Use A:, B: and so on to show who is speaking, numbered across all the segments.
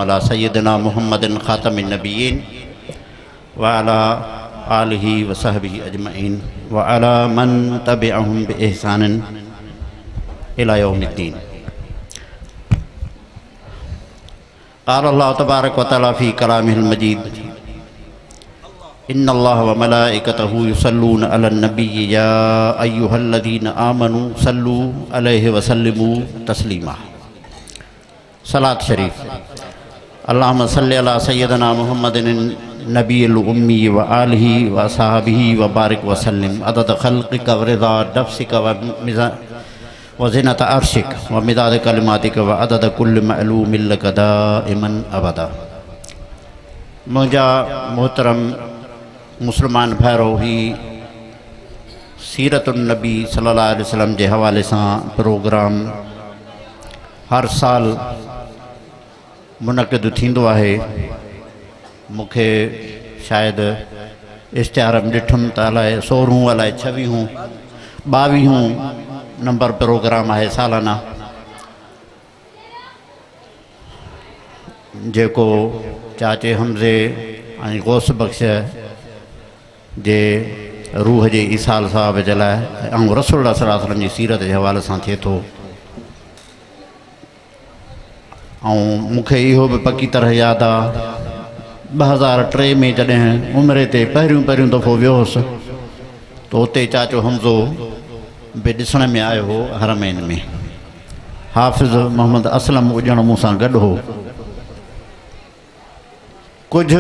A: अला सय्यदना मुहम्मदिन खातमिन नबिय्यीन व अला आलिहि व सहबिहि अजमईन व अला मन तबिअहुम बि इहसानिन इला यौमिद्दीन। क़ाल अल्लाहु तबारक व तआला फ़ी कलामिहिल मजीद इन्नल्लाह व मलाइकतहु युसल्लूना अलन नबिय्यि या अय्युहल्लज़ीना आमनू सल्लू अलैहि व सल्लिमू तस्लीमा। सलात शरीफ। अल्लाहुम्मा सल्लि अला सय्यदना मुहम्मदिन नबिय्यिल उम्मी व आलिहि व असहाबिहि व बारिक व सल्लिम अदद खल्क़िक व रिज़ा नफ़्सिक व ज़िनत अर्शिक व मिदाद कलिमातिक व अदद कुल्लि मअलूमिन लक दाइमन अबदा। मुंहिंजा मोहतरम मुसलमान भाइरो ही सीरतुन नबी सल्लल्लाहु अलैहि वसल्लम के हवाले से प्रोग्राम हर साल मुनक़िद थींदो आहे। मूंखे शायदि इश्तिहार में ॾिठुमि त अलाए 16 अलाए 26 22 नंबर प्रोग्राम है सालाना, जेको चाचे हमज़े ऐं गौस बख्श जे रूह जे ईसाल साहब जे लाइ ऐं रसूल सल्लल्लाहु अलैहि वसल्लम जी सीरत जे हवाले सां थिए थो। ऐं मूंखे इहो बि पकी तरह यादि आहे 2003 में जॾहिं उमिरि ते पहिरियों दफ़ो वियो हुउसि त उते चाचो हमज़ो बि ॾिसण में आयो हो हरमैन में। हाफ़िज़ मोहम्मद असलम उजण मूं सां गॾु हो। कुछ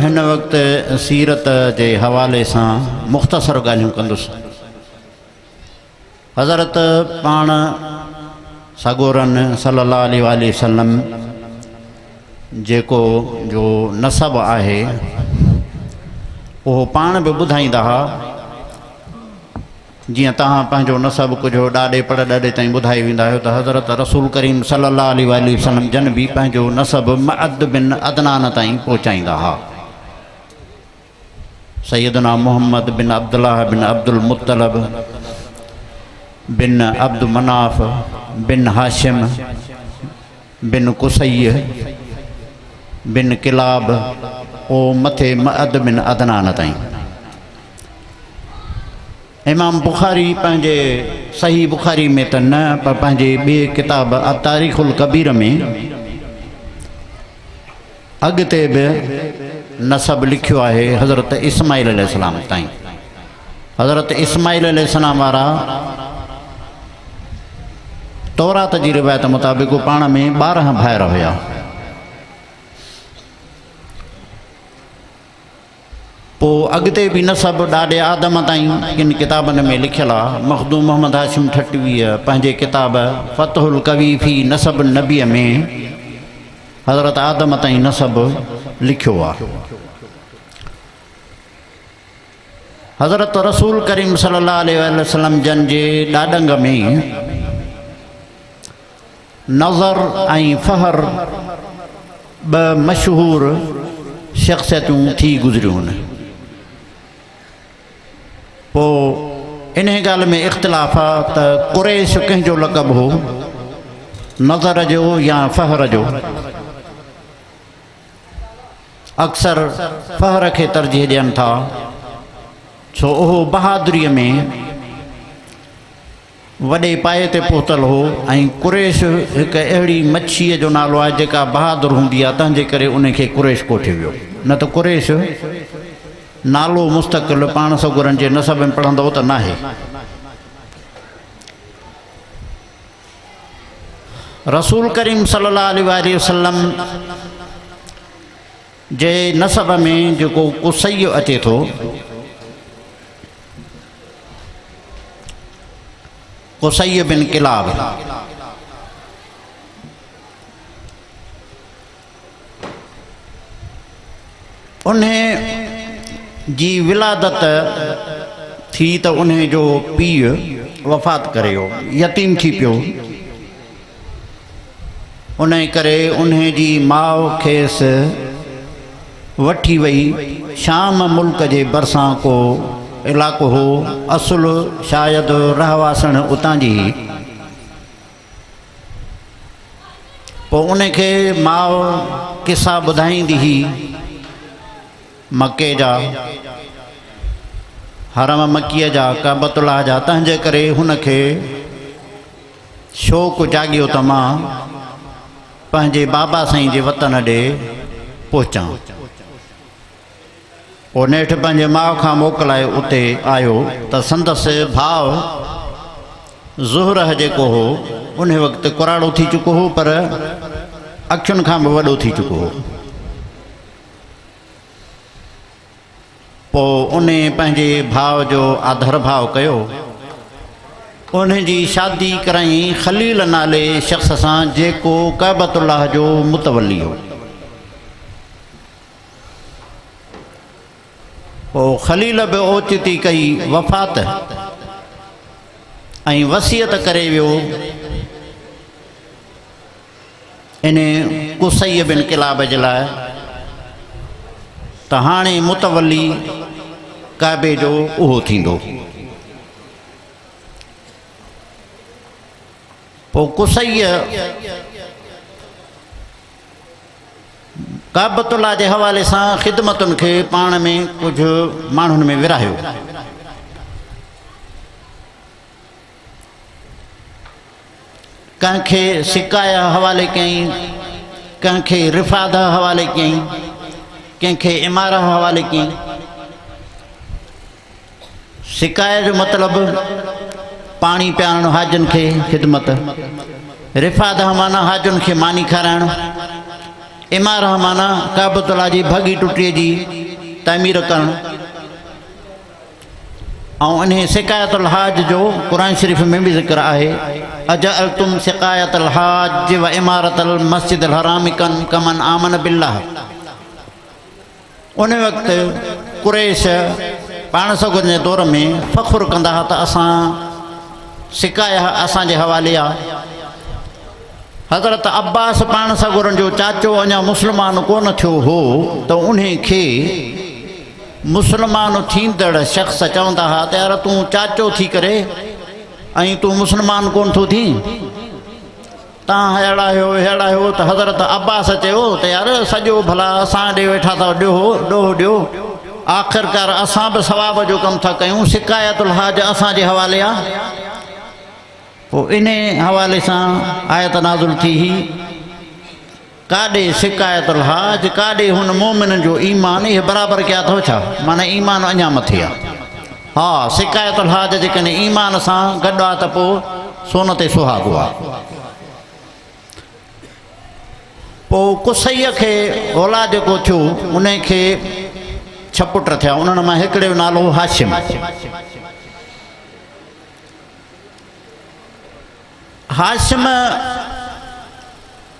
A: हिन वक़्तु सीरत जे हवाले सां मुख़्तसर ॻाल्हियूं कंदुसि। हज़रत पाण सगोरन सल्लल्लाहु अलैहि वसल्लम जेको जो नसब आहे उहो पाण बि ॿुधाईंदा हुआ। जियां तव्हां पंहिंजो नसब कुझु ॾाॾे परॾाॾे ताईं ॿुधाए वेंदा आहियो त हज़रत रसूल करीम सल्लल्लाहु अलैहि वसल्लम जन बि पंहिंजो नसब मअद बिन अदनान ताईं पहुचाईंदा हुआ। सैयदना मुहम्मद बिन अब्दुल्लाह बिन अब्दुल मुत्तलब बिन अब्द मनाफ बिन हाशिम बिन कुसैय बिन किलाब ओ मथे मअद बिन अदनान ताईं। इमाम बुखारी पंहिंजे सही बुखारी में त न पर पंहिंजे ॿिए किताब तारीख़ुल कबीर में अॻिते बि नसब लिखियो आहे हज़रत इस्माइल अलैहिस्सलाम ताईं। हज़रत इस्माइल अलैहिस्सलाम वारा तौरात जी रिवायत मुताबिक़ पाण में 12 भाइर हुया। पोइ अॻिते बि नसब ॾाॾे आदम ताईं किन किताबनि में लिखियलु आहे। मखदूम मोहम्मद हाशिम ठटवीह पंहिंजे किताब फ़तहुल कवी फ़ी नसब नबीअ में हज़रत आदम ताईं नसब लिखियो आहे। हज़रत रसूल करीम सल्लल्लाहु अलैहि वसल्लम जन जे ॾाॾंग में नज़र ऐं फ़हर ॿ मशहूर शख़्सियतूं थी गुज़रियूं आहिनि। पोइ इन ॻाल्हि में इख़्तिलाफ़ आहे त कुरैश कंहिंजो लक़ब हो, नज़र जो या फ़हर जो। अक्सर फ़हर खे तरजीह ॾियनि था छो उहो बहादुरीअ में वॾे पाए ते पहुतल हो ऐं कुरैश हिकु अहिड़ी मच्छीअ जो नालो आहे जेका बहादुर हूंदी आहे, तंहिंजे करे उनखे कुरैश कोठे वियो। न त कुरैश नालो मुस्तक़िल पाण सगुरनि जे नसब में पढ़ंदो त नाहे। रसूल करीम सल्लल्लाहु अलैहि वसल्लम जे नसब में जेको कुसै अचे थो, कुसै बिन किलाब, उन्हें जी विलादत थी तो उन्हें जो पीउ वफ़ात करे हो, यतीम थी पियो। उन करे उन्हें जी माउ खेसि वठी वई शाम मुल्क जे भरिसां को इलाक़ो हो, असुल शायदि रहवासण उतां जी। पोइ उनखे माउ किसा ॿुधाईंदी हुई मके जा, हरम मकीअ जा, काबतुल्लाह जा। तंहिंजे करे हुनखे शौक़ु जाॻियो त मां पंहिंजे बाबा साईं जे वतन ॾे पहुचां। पोइ नेठि पंहिंजे माउ खां मोकिलाए उते आयो त संदसि भाउ ज़ुहर जेको हो उन वक़्तु कुराड़ो थी चुको हो, पर अखियुनि खां बि वॾो थी चुको हो। पोइ उन पंहिंजे भाउ जो आदर भाव कयो, उन जी शादी कराई ख़लील नाले शख़्स सां जेको काबतुल्लाह जो मुतवली हो। पोइ ख़लील बि ओचिती कई वफ़ात ऐं वसियत करे वियो इन कुसई बिन किलाब जे लाइ त हाणे मुतवली काबे जो उहो थींदो। पोइ कुसई काबतुल्लाह जे हवाले सां ख़िदमतुनि खे पाण में कुझु माण्हुनि में विराहियो। कंहिंखे सिकाया हवाले कयईं, कंहिंखे रिफ़ाद हवाले कयईं, कंहिंखे इमारा हवाले कयईं। सिकाया जो मतिलबु पाणी पियारणु हाजनि खे ख़िदमत, रिफ़ाद माना हाजुनि खे मानी खाराइणु, इमारा माना काबतुल्लाह जी भॻी टुटीअ जी तामीर करणु। ऐं इन सिकायतुल हाज जो क़ुरान शरीफ़ में भी ज़िक्र आहे, अजअलतुम सिकायतुल हाज व इमारतुल मस्जिदिल हराम कमन आमन बिल्लाह। उन वक़्तु कुरैश पाण सगुन जे दौर में फ़ख़ुर कंदा हुआ त असां सिकाया असांजे हवाले आहे। हज़रत अब्बास पाण सगुरन जो चाचो अञा मुस्लमान कोन थियो हो त उन खे मुसलमान थींदड़ शख़्स चवंदा हुआ त यार तूं चाचो थी करे ऐं तूं मुसलमान कोन थो थी, तव्हां अहिड़ा आहियो त हज़रत अब्बास चयो त यार सॼो भला असां ॾे वेठा था ॾोह ॾियो, आख़िरकार असां बि सवाब जो कमु था कयूं, सिकायतुल हाज असांजे हवाले आहे। पोइ इन हवाले सां आयत नाज़िल थी हुई, काॾे सिकायतुल हाज काॾे हुन मोमिन जो ईमान, इहे बराबरि कया अथव छा? माना ईमान अञा मथे आहे। हा, सिकायतुल हाज जेकॾहिं ईमान सां गॾु आहे त पोइ सोन ते सुहागो आहे। पोइ कुसईअ खे औलाद जेको थियो उनखे 6 पुट थिया, उन्हनि मां हिकिड़े जो नालो हाशिम। हाशिम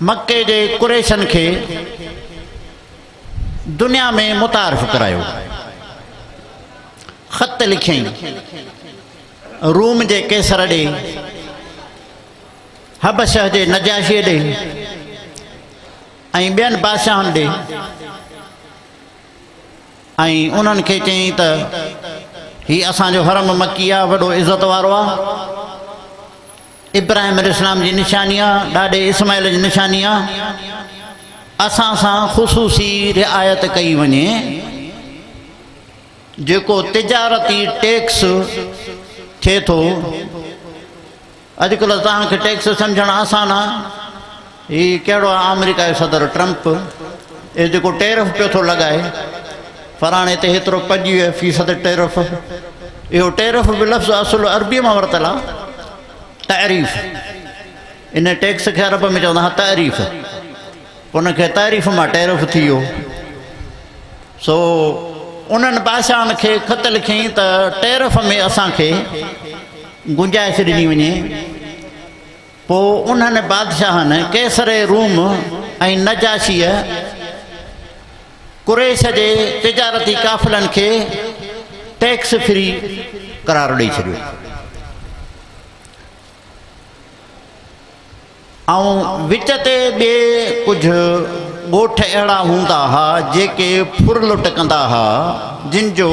A: मके जे कुरैशन खे दुनिया में मुतारिफ़ करायो, ख़त लिखियईं रूम जे कैसर ॾे, हबश जे नजाशी ॾे ऐं ॿियनि बादशाहनि ॾे, ऐं उन्हनि खे चयईं त हीउ असांजो हरम मकी आहे, वॾो इज़त वारो आहे, इब्राहिम अलैहिस्सलाम जी निशानी आहे, ॾाॾे इस्माइल जी निशानी आहे, असां सां ख़ुसूसी रिआयत कई वञे। जेको तिजारती टैक्स थिए थो, अॼुकल्ह तव्हांखे टैक्स सम्झणु आसान आहे। हीउ कहिड़ो आहे अमेरिका जो सदर ट्रम्प, इहो जेको टैरिफ पियो थो लॻाए, फलाणे ते हेतिरो 25% टैरिफ, इहो टैरिफ बि लफ़्ज़ असुलु अरबीअ मां वरितलु आहे, तारीफ़। इन टैक्स खे अरब में चवंदा हुआ तारीफ़, उनखे तारीफ़ मां टैरिफ थी वियो। सो उन्हनि बादशाहनि खे ख़त लिखियईं त टैरिफ में असांखे गुंजाइश ॾिनी वञे। पोइ उन्हनि बादशाहनि कैसरे रूम ऐं नजाशीअ कुरैश जे तिजारती काफ़िलनि खे टैक्स फ्री करार ॾेई छॾियो। ऐं विच ते ॿिए कुझु ॻोठ अहिड़ा हूंदा हुआ जेके फुर लुट कंदा हुआ, जिन जो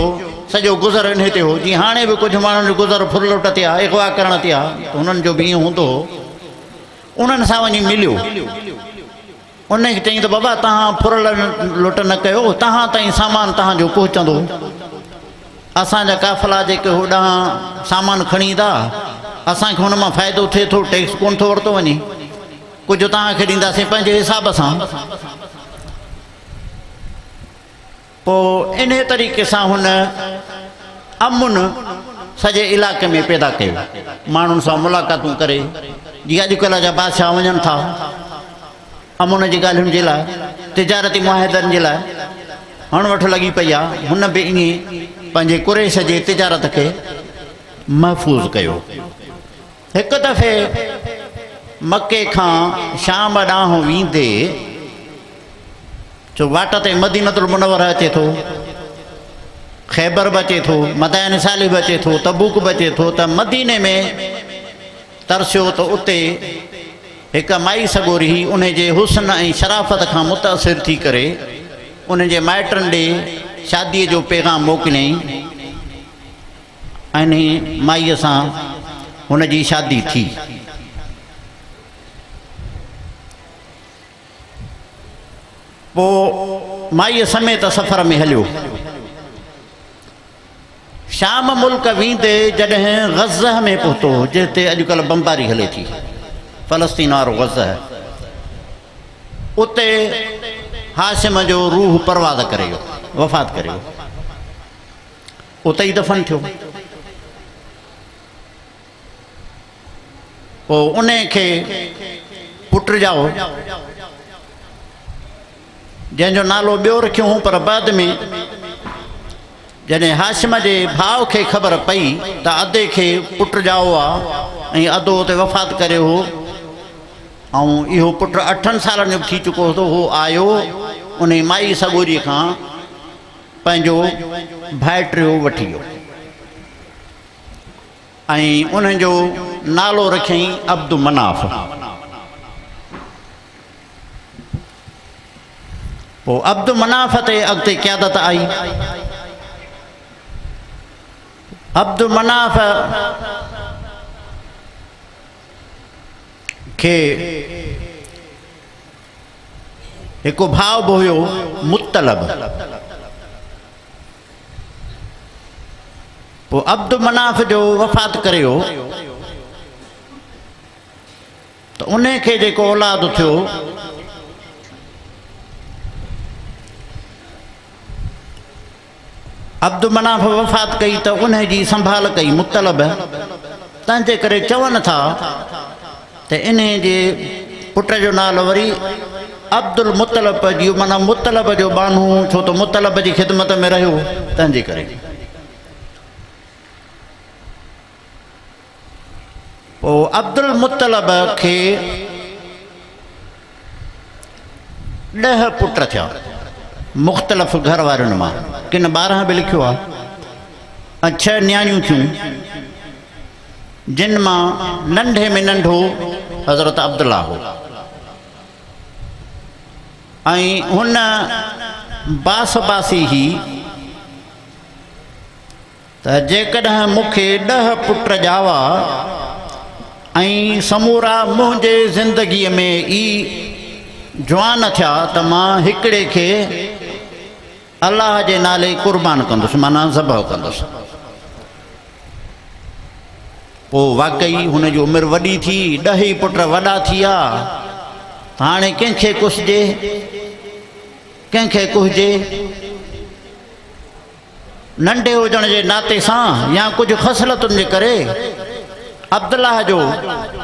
A: सॼो गुज़र इन ते हो। जीअं हाणे बि कुझु माण्हुनि जो गुज़र फुर लुट ते आहे, अगवा करण ते आहे, त हुननि जो बि ईअं हूंदो हो। उन्हनि सां वञी मिलियो उनखे चई त बाबा तव्हां फुरल लुट न कयो, तव्हां ताईं सामान तव्हांजो पहुचंदो, असांजा काफ़िला जेके होॾां सामान खणी ईंदा असांखे हुन मां फ़ाइदो थिए थो, टैक्स कोन थो वरितो वञे, कुझु तव्हांखे ॾींदासीं पंहिंजे हिसाब सां। पोइ इन तरीक़े सां हुन अमुन सॼे इलाइक़े में पैदा कयो, माण्हुनि सां मुलाक़ातूं करे। जीअं अॼुकल्ह जा बादशाह वञनि था अमुन जी ॻाल्हियुनि जे लाइ, तिजारती मुआहिदनि जे लाइ हण वठि लॻी पई आहे, हुन बि ईअं पंहिंजे कुरैश जे तिजारत खे महफ़ूज़ कयो। हिकु दफ़े मके खां शाम ॾांहुं वेंदे जो वाट ते मदीनतुल मुनव्वर अचे थो, ख़ैबर बि अचे थो, मदाइन सालिह बि अचे थो, तबूक बि अचे थो, त मदीने में तरसियो त उते हिकु माई सगोरी उन जे हुस्न ऐं शराफ़त खां मुतासिर थी करे उन जे माइटनि ॾे शादीअ जो पैगाम मोकिलियईं ऐं माईअ सां हुन जी शादी थी। पोइ माईअ समेत सफ़र में हलियो। शाम मुल्क वेंदे जॾहिं ग़ज़ह में पहुतो, जिते अॼुकल्ह बमबारी हले थी, फ़लस्तीन वारो ग़ज़ह, उते हाशिम जो रूह परवाज़ करे वियो, वफ़ात करे वियो, उते ई दफ़न थियो। पोइ उन खे पुट ॼाओ, जंहिंजो नालो ॿियो रखियो हुओ, पर बाद में जॾहिं हाशिम जे भाउ खे ख़बर पई त अदे खे पुट ॼाओ आहे ऐं अदो उते वफ़ात करे हो ऐं इहो पुटु 8 सालनि जो थी चुको हो, उहो आयो उन माई सगोरीअ खां पंहिंजो भाइटियो वठी वियो ऐं उनजो नालो रखियईं अब्दु मनाफ़। पोइ अब्दु मनाफ़ ते अॻिते क़यादत आई। अब्दु मनाफ़ खे हिकु भाउ बि हुयो मुतलब। पोइ अब्दु मनाफ़ जो वफ़ात करे वियो त उन खे जेको औलाद थियो अब्दु मनाफ़ वफ़ात कई त उन जी संभाल कई मुतलब। तंहिंजे करे चवनि था त इन जे पुट जो नालो वरी अब्दुल मुतलब जी, माना मुतलब जो बानू, छो त मुतलब जी ख़िदमत में रहियो, तंहिंजे करे। पोइ अब्दुल मुतलब खे 10 पुट थिया मुख़्तलिफ़ घर वारनि मां, किन 12 बि लिखियो आहे, ऐं 6 न्याणियूं थियूं, जिन मां नंढे में नंढो हज़रत अब्दुल्ला हो। ऐं हुन बास बासी ही त जेकॾहिं मूंखे 10 पुट ॼावा ऐं समूरा मुंहिंजे ज़िंदगीअ में ई जवान थिया त मां हिकिड़े खे अलाह जे नाले क़ुर्बान कंदुसि, माना ज़बह कंदुसि। पोइ वाक़ई हुनजी उमिरि वॾी थी, 10 पुट वॾा थी विया, हाणे कंहिंखे कुझिजे, कंहिंखे कुझिजे, नंढे हुजण जे नाते सां या कुझु ख़सलतुनि जे करे अब्दुल्लाह जो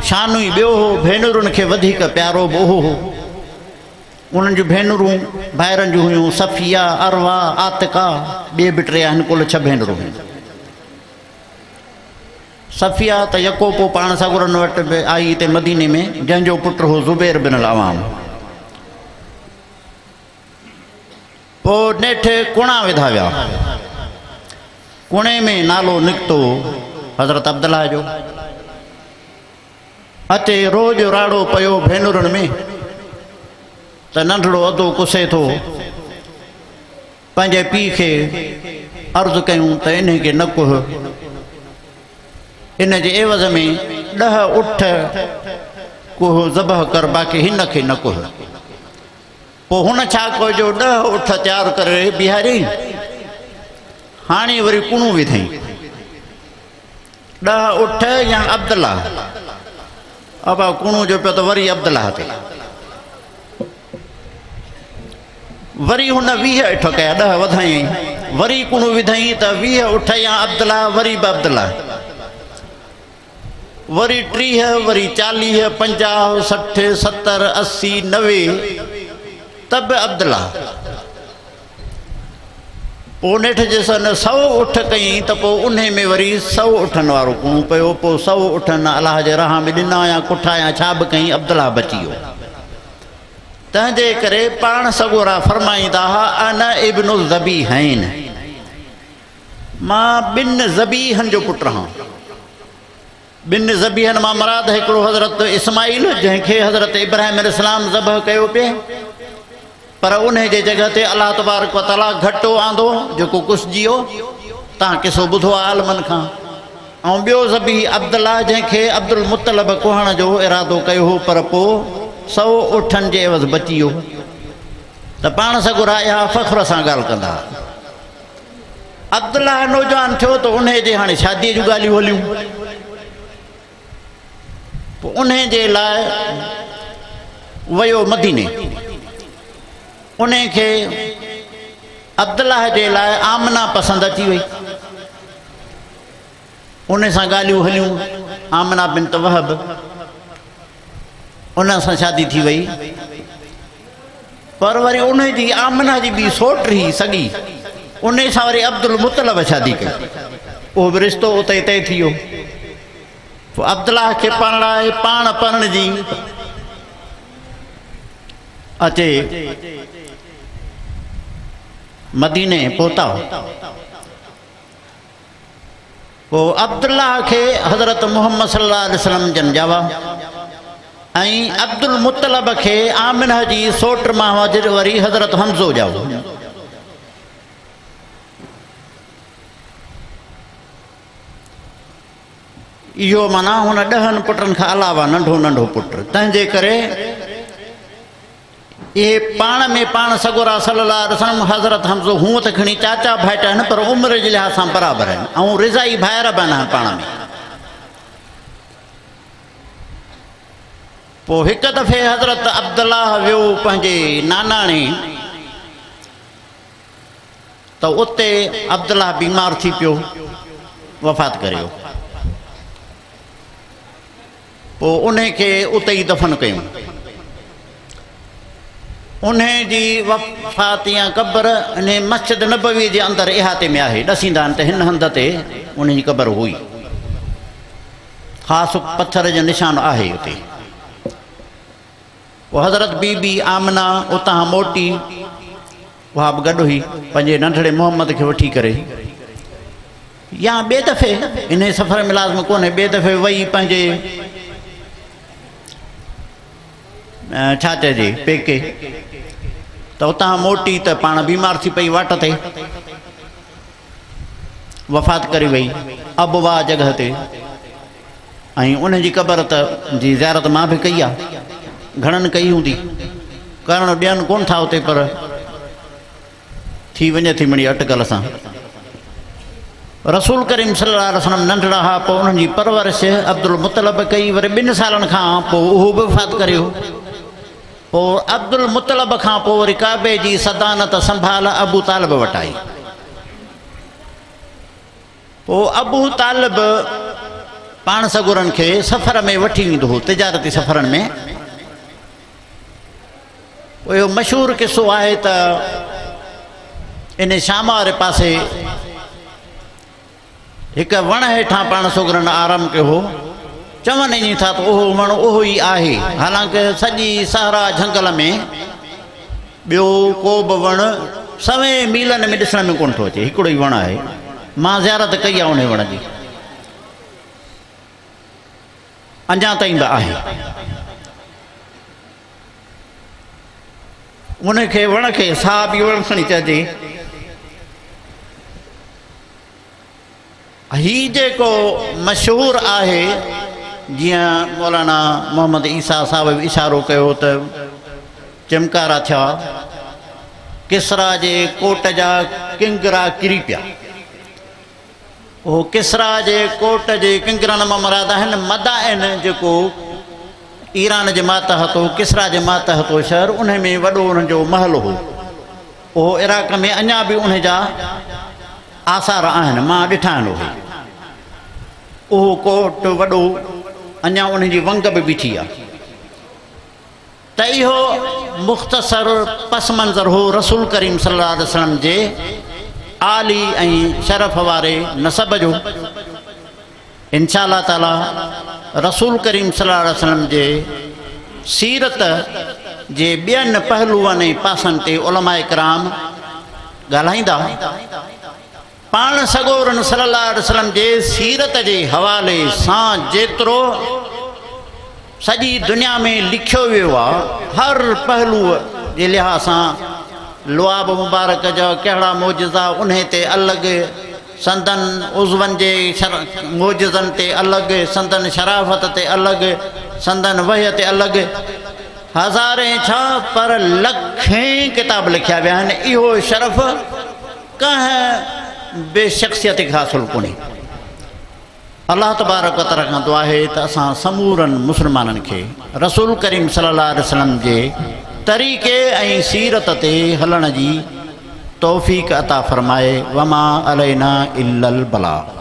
A: शानु ई ॿियो हो, भेनरुनि खे वधीक प्यारो बि हो। उन्हनि जूं भेनरूं ॿाहिरनि जूं हुयूं, सफ़िया, अरवा, आतिका, ॿिए बि 3 आहिनि, कुल 6 भेनरूं हुयूं। सफ़िया त यको पोइ पाण सगुरनि वटि बि आई हिते मदीने में, जंहिंजो पुटु हो ज़ुबैर बिन अल-अवाम। पोइ नेठि कुणा विधा विया, कुणे में नालो निकितो हज़रत अब्दुल्लाह जो। अचे रोज़ राड़ो पियो भेनरुनि में त नंढड़ो अदो कुसे थो, पंहिंजे पीउ खे अर्ज़ु कयूं त इन खे न कुह, इन जे एवज़ में 10 उठ कुह ज़बह कर, बाक़ी हिन खे न कुह। पोइ हुन छा कयो 10 उठ तयारु करे बीहारी, हाणे वरी कुणू विधई 10 उठ या अब्दुल्ला, अब कुणू जो पियो त वरी अब्दुल्ला ते, वरी हुन 20 उठ कया, 10 वधाई, वरी कुणू विधई त 20 उठ या अब्दुल्ला, वरी बि अब्दुल्ला, वरी 30, वरी 40, 50, 60, 70, 80, 90 तब अब्दुल्ला। पोइ नेठि जेसन 100 उठ कई त पोइ उन में वरी 100 उठनि वारो कुणू पियो, पोइ 100 उठनि अलाह जे राह में ॾिना या कुठा या छा बि कई, अब्दुल्ला बची वियो। तंहिंजे करे पाण सगोरा फरमाईंदा हुआ अना इब्नु ज़बीहैन, मां 2 ज़बीहनि जो पुटु रहां। 2 ज़बीहनि मां मराद हिकिड़ो हज़रत इस्माइल जंहिंखे हज़रत इब्राहिम अलैहिस्सलाम ज़बह कयो पिए, पर उन जे जॻह ते अलाह तबारक व तआला घटो आंदो जेको कुसिजी वियो, तव्हां किसो ॿुधो आहे आलमनि खां। ऐं ॿियो ज़बीह अब्दुल्ला जंहिंखे अब्दुल मुतलब कुहण जो इरादो कयो हो, पर पोइ 100 उठनि जे एवज़ बची वियो। त पाण सगुरा इहा फ़ख्र सां ॻाल्हि कंदा। अब्दुल्ला नौजवान थियो त उन जे हाणे शादीअ जूं ॻाल्हियूं हलियूं, पोइ उन जे लाइ वियो मदीने। उन खे अब्दुल्ला जे लाइ आमना पसंदि अची वई, उन सां ॻाल्हियूं हलियूं, आमना बिनत वहब, उन सां शादी थी वई। पर वरी उन जी आमना जी ॿी सोट रही सॻी, उन सां वरी अब्दुल मुतलब शादी कई, उहो बि रिश्तो उते तय थी वियो। पोइ अब्दुल्ला खे परणाए पाण जी अचे मदीने पहुता। पोइ अब्दुल्ला खे हज़रत मुहम्मद सल्लल्लाहु अलैहि वसल्लम जन ॼावा, ऐं अब्दुल मुतलब खे आमिना जी सोट मां वरी हज़रत हमज़ो ॼाओ। इहो माना हुन 10 पुटनि खां अलावा नंढो नंढो पुटु। तंहिंजे करे इहे पाण में पाण सगोरा सल्लल्लाहु अलैहि वसल्लम हज़रत हमज़ो हूअं त खणी चाचा भाइट आहिनि, पर उमिरि जे लिहाज़ सां बराबरि आहिनि ऐं रिज़ाई भाइर बि आहिनि पाण में। पोइ हिकु दफ़े हज़रत अब्दुल्ला वियो पंहिंजे नानाणे, त उते अब्दुल्ला बीमार थी पियो, वफ़ात करे वियो। पोइ उन खे उते ई दफ़न कयूं। उन जी वफ़ात या क़बर इन मस्जिद नबवी जे अंदरि इहाते में आहे, ॾसींदा आहिनि त हिन हंध ते उन जी क़बर हुई, ख़ासि पथर जो निशान आहे उते। पोइ हज़रत बीबी आमना उतां मोटी, उहा बि गॾु हुई पंहिंजे नंढड़े मोहम्मद खे वठी करे, या ॿिए दफ़े इन सफ़र में लाज़िम कोन्हे, ॿिए दफ़े वई पंहिंजे छा चइजे पेके, त उतां मोटी त पाण बीमार थी पई वाट ते, वफ़ात करे वई अबवा जॻह ते। ऐं उन जी क़बर त जी ज़ियारत मां बि कई आहे, घणनि कई हूंदी, करणु ॾियनि कोन था उते, पर थी वञे थी मिड़ी अटकल सां। रसूल करीम सल्लल्लाहु अलैहि वसल्लम नंढड़ा हुआ, पोइ उन्हनि जी परवरिश अब्दुल मुतलब कई, वरी 2 सालनि खां पोइ उहो बि वफ़ात करे वियो। पोइ अब्दुल मुतलब खां पोइ वरी काबे जी सदानत संभाल अबू तालिब वटि आई। पोइ अबू तालिब पाण सगुरनि खे सफ़र में वठी वेंदो हो, तिजारती सफ़रनि में। इहो मशहूरु किस्सो आहे त इन शाम वारे पासे हिकु वण हेठां पाण सगुरनि आराम कयो हो। चवनि ईअं था त उहो वण उहो ई आहे, हालांकि सॼी सहरा झंगल में ॿियो को बि वण 100 मीलनि में ॾिसण में कोन थो अचे, हिकिड़ो ई वण आहे। मां ज़ियारत कई आहे उन वण जी, अञा ताईं बि आहे। उनखे वण खे साह बि वण खणी चइजे। ही जेको मशहूरु आहे, जीअं मौलाना मोहम्मद ईसा साहिब इशारो कयो त चिमकारा थिया, किसरा जे कोट जा किंगरा किरी पिया। वो किसरा जे कोट जे किंगरनि मां मुराद आहिनि मदाइन, जेको ईरान जे मातहत हो, किसरा जे मातहत हो शहर, उन में वॾो उन जो महल हो। उहो इराक़ में अञा बि उन जा आसार आहिनि, मां ॾिठा आहिनि। उहो कोट वॾो अञा उन जी वंग बि बीठी आहे। त इहो मुख़्तसर पस मंज़र हो रसूल करीम सल्लल्लाहु अलैहि वसल्लम जे आली ऐं शरफ़ वारे नसब जो। इंशा अल्लाह ताला रसूल करीम सल्लल्लाहु अलैहि वसल्लम जे सीरत जे ॿियनि पहलुअनि ऐं पासनि ते उलमाए किराम ॻाल्हाईंदा। पाण सॻोरनि सल्लल्लाहु अलैहि वसल्लम जे सीरत जे हवाले सां जेतिरो सॼी दुनिया में लिखियो वियो आहे, हर पहलूअ जे लिहाज़ सां लुआब मुबारक जा कहिड़ा मोजिज़ा उन ते अलॻि, संदन उज़वनि जे मोजिज़नि ते अलॻि, संदन शराफ़त ते अलॻि, संदन वहय ते अलॻि, हज़ारे छा पर लखें किताब लिखिया विया आहिनि। इहो शरफ़ कंहिं बेशख़्सियत खे हासिलु कोन्हे। अल्लाह तबारक व तआला खां दुआ आहे त असां समूरनि मुस्लमाननि खे रसूल करीम सल्लल्लाहु अलैहि वसल्लम जे तरीक़े ऐं सीरत ते हलण जी तौफ़ीक़ अता फ़रमाए। वमा अलैना इल्लल बलाग।